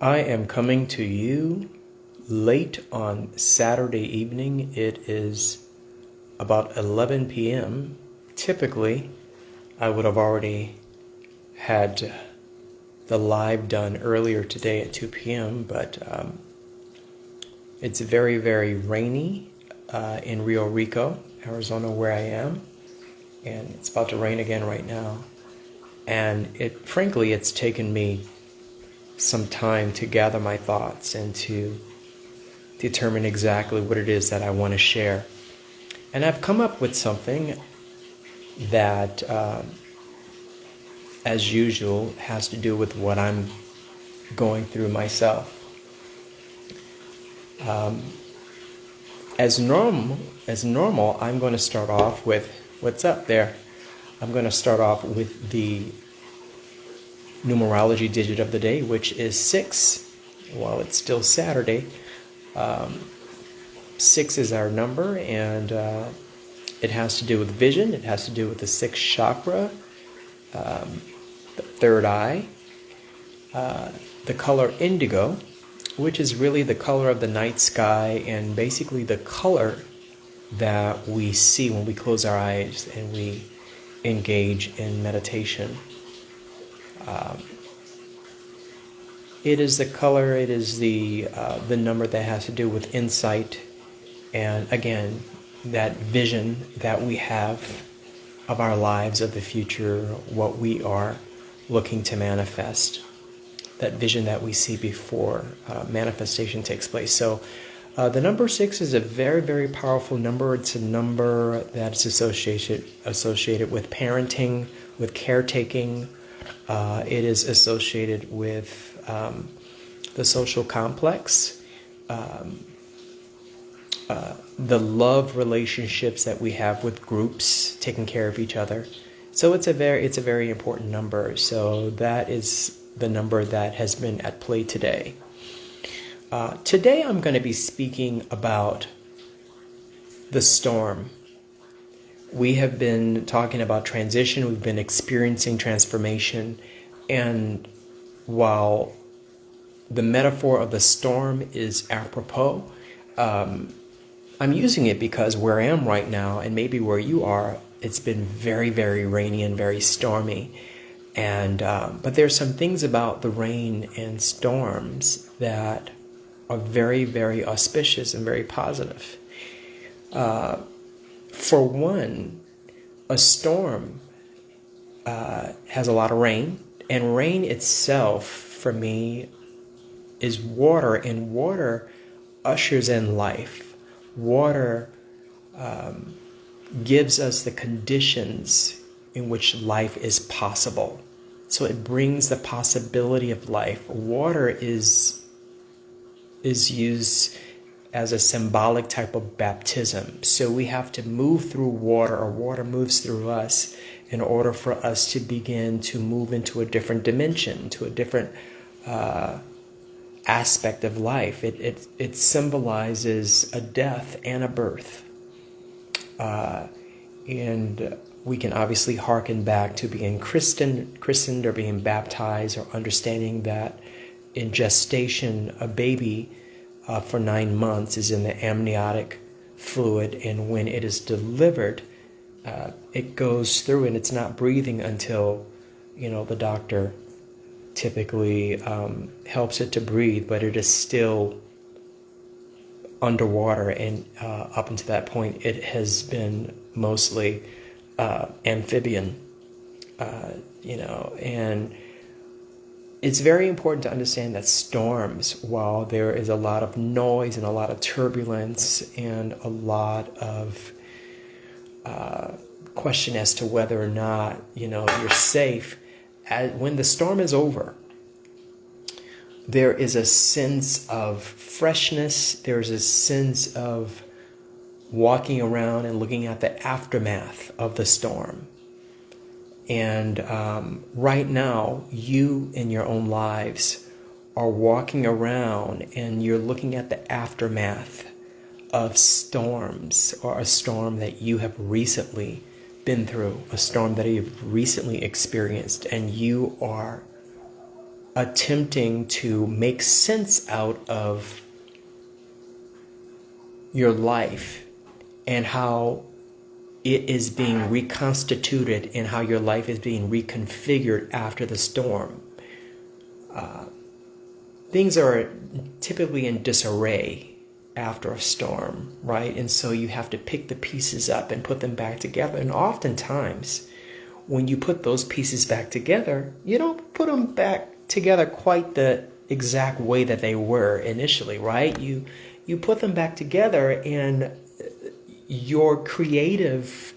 I am coming to you late on Saturday evening. It is about 11 p.m. Typically, I would have already had the live done earlier today at 2 p.m., but it's very, very rainy in Rio Rico, Arizona, where I am, and it's about to rain again right now. And frankly, it's taken me some time to gather my thoughts and to determine exactly what it is that I want to share. And I've come up with something that, as usual, has to do with what I'm going through myself. As normal, I'm going to start off with, what's up there? I'm going to start off with the numerology digit of the day, which is 6. While it's still Saturday, 6 is our number, and it has to do with vision. It has to do with the 6th chakra, the third eye, the color indigo, which is really the color of the night sky and basically the color that we see when we close our eyes and we engage in meditation. It is the color, it is the number that has to do with insight, and again, that vision that we have of our lives, of the future, what we are looking to manifest, that vision that we see before manifestation takes place. So the number 6 is a very, very powerful number. It's a number that's associated with parenting, with caretaking. It is associated with the social complex, the love relationships that we have with groups, taking care of each other. So it's a very important number. So that is the number that has been at play today. Today I'm going to be speaking about the storm. We have been talking about transition. We've been experiencing transformation. And while the metaphor of the storm is apropos, I'm using it because where I am right now, and maybe where you are, it's been very, very rainy and very stormy. And but there's some things about the rain and storms that are very, very auspicious and very positive. For one, a storm has a lot of rain, and rain itself, for me, is water, and water ushers in life. Water gives us the conditions in which life is possible. So it brings the possibility of life. Water is used as a symbolic type of baptism. So we have to move through water, or water moves through us, in order for us to begin to move into a different dimension, to a different aspect of life. It symbolizes a death and a birth. And we can obviously hearken back to being christened or being baptized, or understanding that in gestation, a baby for 9 months is in the amniotic fluid, and when it is delivered, it goes through and it's not breathing until, the doctor typically helps it to breathe, but it is still underwater, and up until that point, it has been mostly amphibian, and it's very important to understand that storms, while there is a lot of noise and a lot of turbulence and a lot of question as to whether or not, you're safe, when the storm is over, there is a sense of freshness. There's a sense of walking around and looking at the aftermath of the storm. And right now, you in your own lives are walking around and you're looking at the aftermath of storms, or a storm that you have recently been through, a storm that you've recently experienced, and you are attempting to make sense out of your life and how it is being reconstituted and how your life is being reconfigured after the storm. Things are typically in disarray after a storm, right? And so you have to pick the pieces up and put them back together. And oftentimes, when you put those pieces back together, you don't put them back together quite the exact way that they were initially, right? You put them back together, and your creative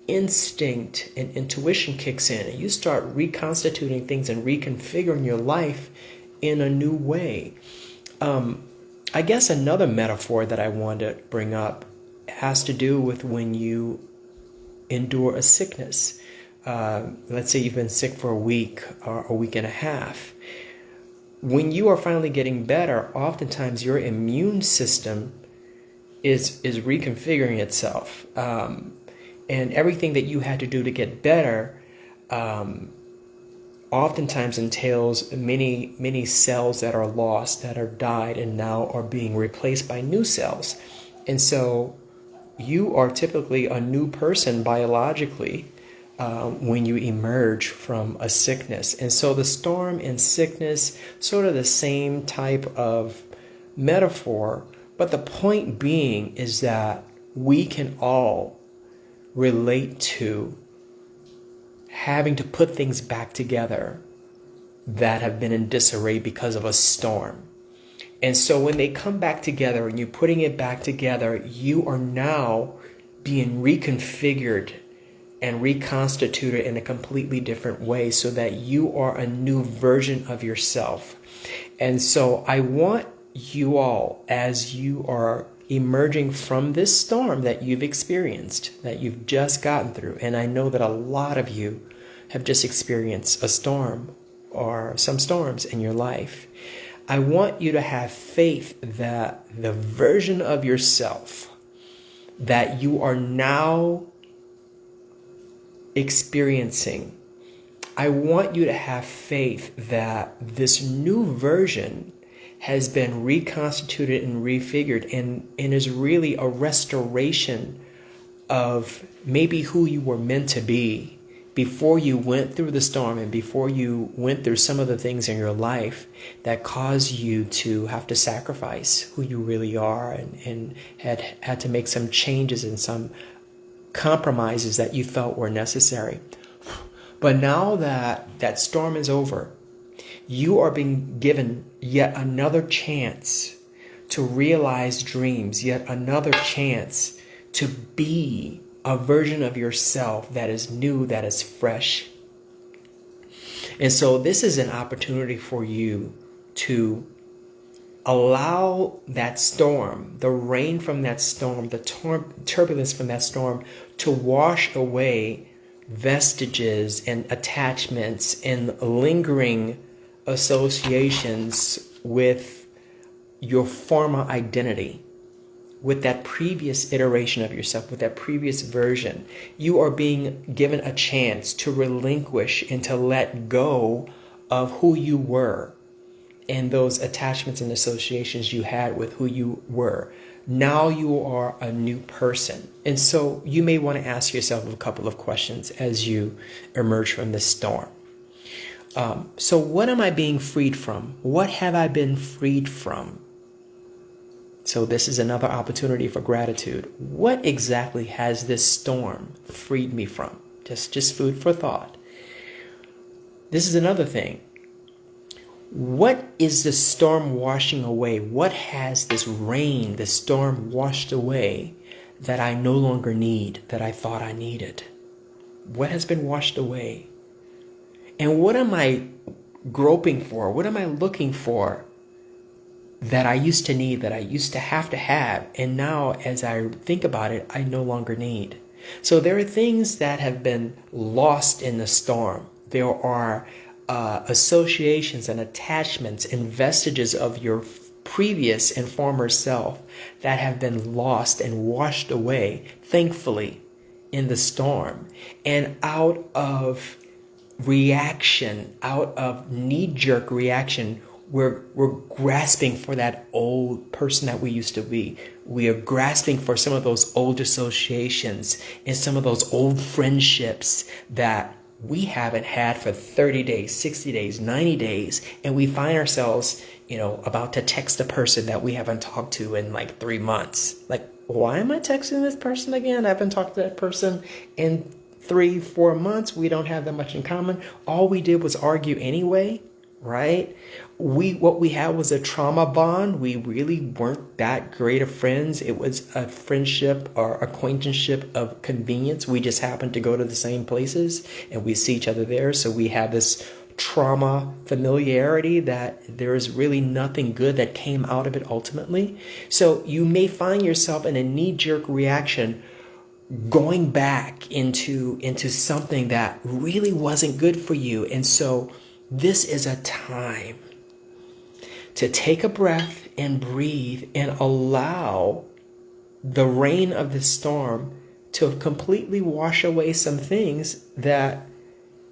instinct and intuition kicks in, and you start reconstituting things and reconfiguring your life in a new way. I guess another metaphor that I want to bring up has to do with when you endure a sickness. Let's say you've been sick for a week or a week and a half. When you are finally getting better, oftentimes your immune system is reconfiguring itself. And everything that you had to do to get better oftentimes entails many cells that are lost, that are died, and now are being replaced by new cells. And so you are typically a new person biologically when you emerge from a sickness. And so the storm and sickness, sort of the same type of metaphor, but the point being is that we can all relate to having to put things back together that have been in disarray because of a storm. And so when they come back together and you're putting it back together, you are now being reconfigured and reconstituted in a completely different way so that you are a new version of yourself. And so I want you all, as you are emerging from this storm that you've experienced, that you've just gotten through, and I know that a lot of you have just experienced a storm or some storms in your life, I want you to have faith that the version of yourself that you are now experiencing, I want you to have faith that this new version has been reconstituted and refigured and is really a restoration of maybe who you were meant to be before you went through the storm and before you went through some of the things in your life that caused you to have to sacrifice who you really are and had to make some changes and some compromises that you felt were necessary. But now that that storm is over, you are being given yet another chance to realize dreams, yet another chance to be a version of yourself that is new, that is fresh. And so this is an opportunity for you to allow that storm, the rain from that storm, the turbulence from that storm to wash away vestiges and attachments and lingering associations with your former identity, with that previous iteration of yourself, with that previous version. You are being given a chance to relinquish and to let go of who you were and those attachments and associations you had with who you were. Now you are a new person. And so you may want to ask yourself a couple of questions as you emerge from this storm. So what am I being freed from? What have I been freed from? So this is another opportunity for gratitude. What exactly has this storm freed me from? Just food for thought. This is another thing. What is the storm washing away? What has this rain, this storm washed away that I no longer need, that I thought I needed? What has been washed away? And what am I groping for? What am I looking for that I used to need, that I used to have, and now as I think about it, I no longer need? So there are things that have been lost in the storm. There are associations and attachments and vestiges of your previous and former self that have been lost and washed away, thankfully, in the storm. And out of reaction, out of knee-jerk reaction, we're grasping for that old person that we used to be. We are grasping for some of those old associations and some of those old friendships that we haven't had for 30 days, 60 days, 90 days. And we find ourselves, about to text a person that we haven't talked to in like 3 months. Like, why am I texting this person again? I haven't talked to that person in 3-4 months. We don't have that much in common. All we did was argue anyway, right? What we had was a trauma bond. We really weren't that great of friends. It was a friendship or acquaintanceship of convenience. We just happened to go to the same places and we see each other there. So we have this trauma familiarity that there is really nothing good that came out of it ultimately. So you may find yourself in a knee-jerk reaction going back into something that really wasn't good for you. And so this is a time to take a breath and breathe and allow the rain of the storm to completely wash away some things that,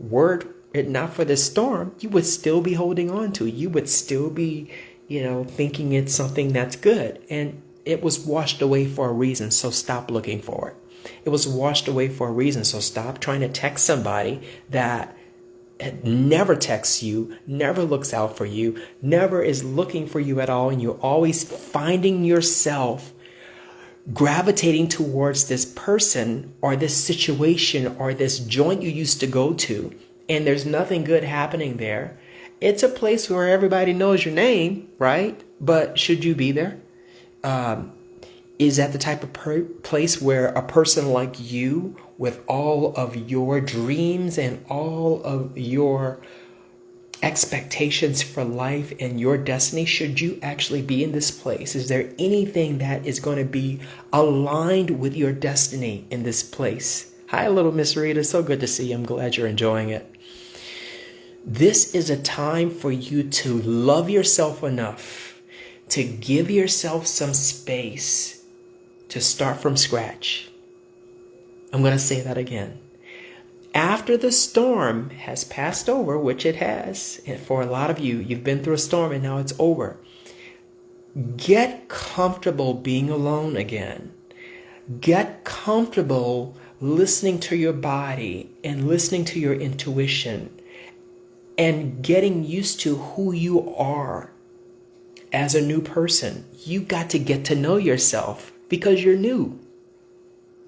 were it not for the storm, you would still be holding on to. You would still be, thinking it's something that's good. And it was washed away for a reason, so stop looking for it. It was washed away for a reason, so stop trying to text somebody that never texts you, never looks out for you, never is looking for you at all, and you're always finding yourself gravitating towards this person or this situation or this joint you used to go to, and there's nothing good happening there. It's a place where everybody knows your name, right? But should you be there? Is that the type of place where a person like you, with all of your dreams and all of your expectations for life and your destiny, should you actually be in this place? Is there anything that is going to be aligned with your destiny in this place? Hi, little Miss Rita. So good to see you. I'm glad you're enjoying it. This is a time for you to love yourself enough to give yourself some space to start from scratch. I'm going to say that again. After the storm has passed over, which it has, and for a lot of you, you've been through a storm and now it's over. Get comfortable being alone again. Get comfortable listening to your body and listening to your intuition and getting used to who you are as a new person. You got to get to know yourself because you're new.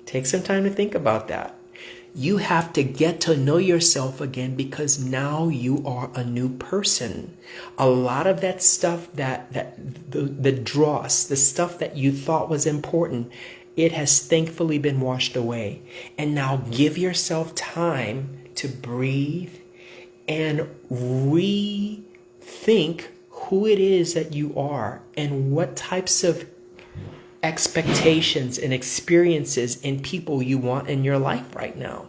Take some time to think about that. You have to get to know yourself again because now you are a new person. A lot of that stuff the dross, the stuff that you thought was important, it has thankfully been washed away. And now give yourself time to breathe and rethink who it is that you are and what types of expectations and experiences and people you want in your life right now.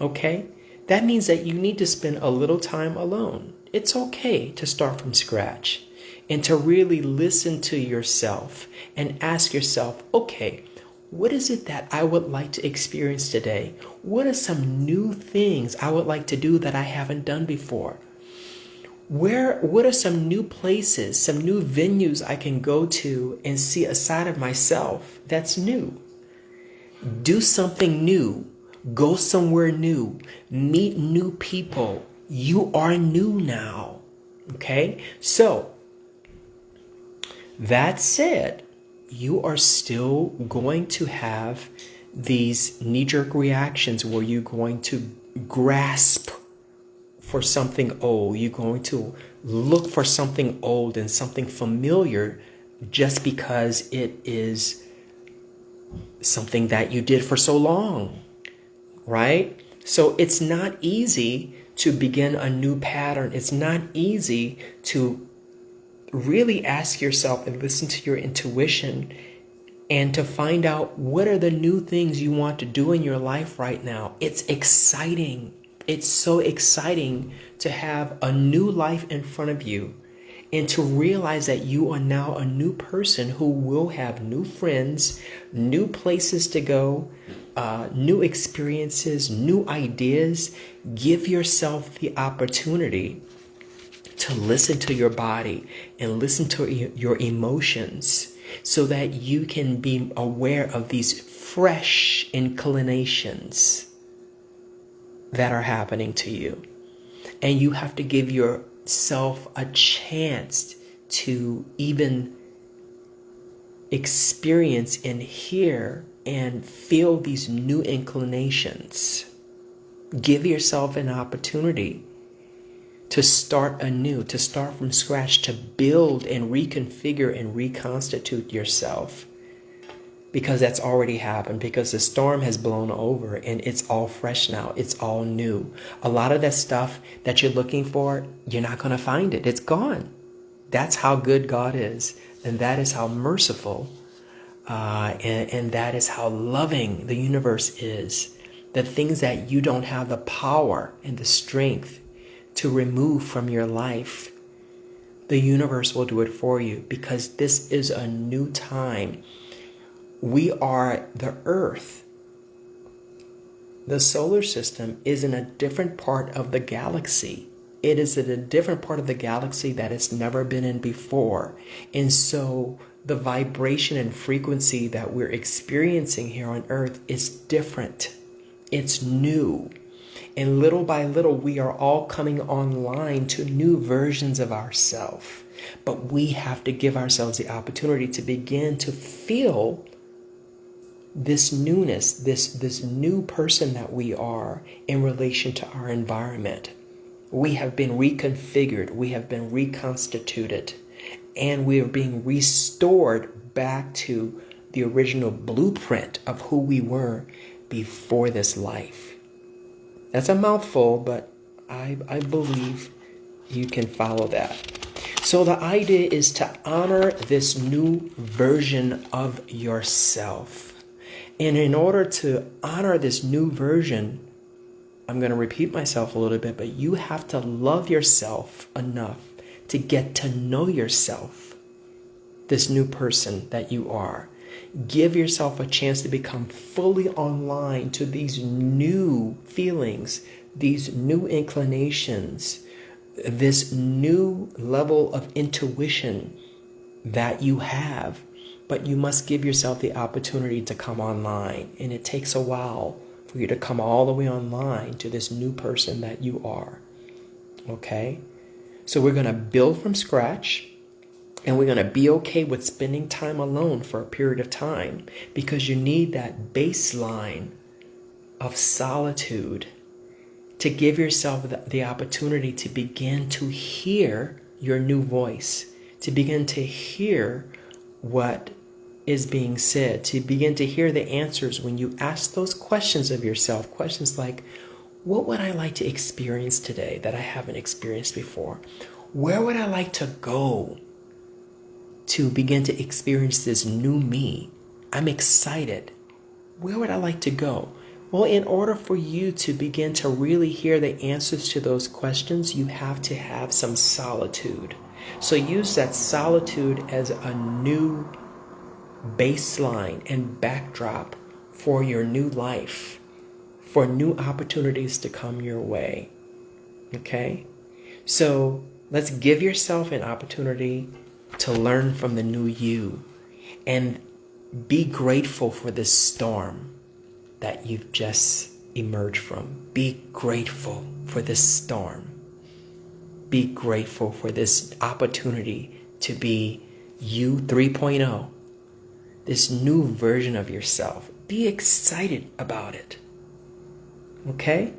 Okay? That means that you need to spend a little time alone. It's okay to start from scratch and to really listen to yourself and ask yourself, okay, what is it that I would like to experience today? What are some new things I would like to do that I haven't done before? What are some new places, some new venues I can go to and see a side of myself that's new? Do something new. Go somewhere new. Meet new people. You are new now. Okay? So, that said, you are still going to have these knee-jerk reactions where you're going to grasp for something old. You're going to look for something old and something familiar just because it is something that you did for so long, right? So it's not easy to begin a new pattern. It's not easy to really ask yourself and listen to your intuition and to find out what are the new things you want to do in your life right now. It's exciting. It's so exciting to have a new life in front of you. and to realize that you are now a new person who will have new friends, new places to go, new experiences, new ideas. Give yourself the opportunity to listen to your body and listen to your emotions so that you can be aware of these fresh inclinations that are happening to you. And you have to give yourself a chance to even experience and hear and feel these new inclinations. Give yourself an opportunity to start anew, to start from scratch, to build and reconfigure and reconstitute yourself. Because that's already happened, because the storm has blown over and it's all fresh now. It's all new. A lot of that stuff that you're looking for, you're not going to find it. It's gone. That's how good God is. And that is how merciful and that is how loving the universe is. The things that you don't have the power and the strength to remove from your life, the universe will do it for you, because this is a new time. We are the Earth. The solar system is in a different part of the galaxy. It is in a different part of the galaxy that it's never been in before. And so the vibration and frequency that we're experiencing here on Earth is different. It's new. And little by little, we are all coming online to new versions of ourselves. But we have to give ourselves the opportunity to begin to feel this newness, this new person that we are in relation to our environment. We have been reconfigured, we have been reconstituted, and we are being restored back to the original blueprint of who we were before this life. That's a mouthful, but I believe you can follow that. So the idea is to honor this new version of yourself. And in order to honor this new version, I'm going to repeat myself a little bit, but you have to love yourself enough to get to know yourself, this new person that you are. Give yourself a chance to become fully online to these new feelings, these new inclinations, this new level of intuition that you have. But you must give yourself the opportunity to come online. And it takes a while for you to come all the way online to this new person that you are. Okay? So we're going to build from scratch. And we're going to be okay with spending time alone for a period of time. Because you need that baseline of solitude to give yourself the opportunity to begin to hear your new voice. To begin to hear what is being said, to begin to hear the answers when you ask those questions of yourself. Questions like, what would I like to experience today that I haven't experienced before? Where would I like to go to begin to experience this new me? I'm excited. Where would I like to go? Well, in order for you to begin to really hear the answers to those questions, you have to have some solitude. So use that solitude as a new baseline and backdrop for your new life, for new opportunities to come your way. Okay? So let's give yourself an opportunity to learn from the new you and be grateful for this storm that you've just emerged from. Be grateful for this storm. Be grateful for this opportunity to be you 3.0. This new version of yourself. Be excited about it. Okay?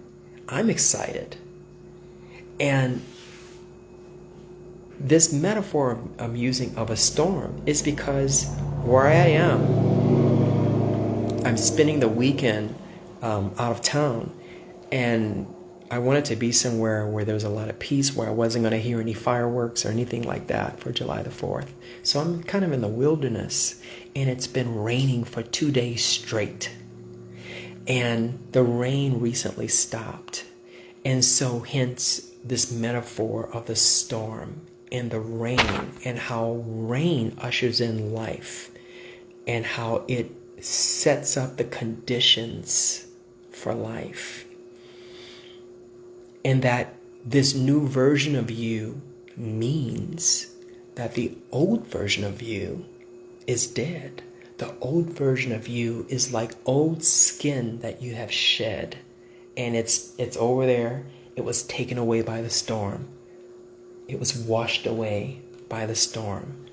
I'm excited. And this metaphor I'm using of a storm is because where I am, I'm spending the weekend out of town, and I wanted to be somewhere where there was a lot of peace, where I wasn't going to hear any fireworks or anything like that for July the 4th. So I'm kind of in the wilderness, and it's been raining for 2 days straight. And the rain recently stopped. And so hence this metaphor of the storm. and the rain, and how rain ushers in life, and how it sets up the conditions for life. And that this new version of you means that the old version of you is dead. The old version of you is like old skin that you have shed, and it's over there. It was taken away by the storm. It was washed away by the storm.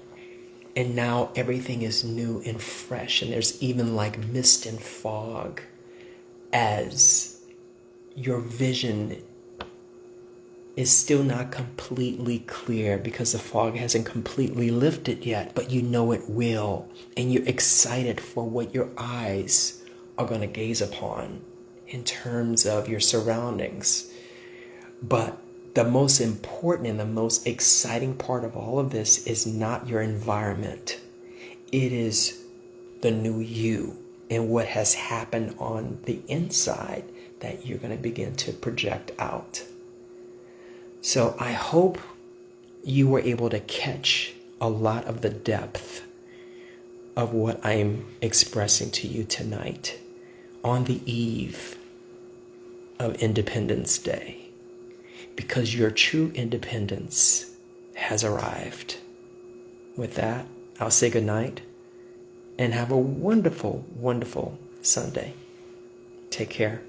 And now everything is new and fresh, and there's even like mist and fog as your vision is still not completely clear because the fog hasn't completely lifted yet, but you know it will, and you're excited for what your eyes are going to gaze upon in terms of your surroundings. But the most important and the most exciting part of all of this is not your environment. It is the new you and what has happened on the inside that you're going to begin to project out. So I hope you were able to catch a lot of the depth of what I'm expressing to you tonight on the eve of Independence Day, because your true independence has arrived. With that, I'll say goodnight and have a wonderful, wonderful Sunday. Take care.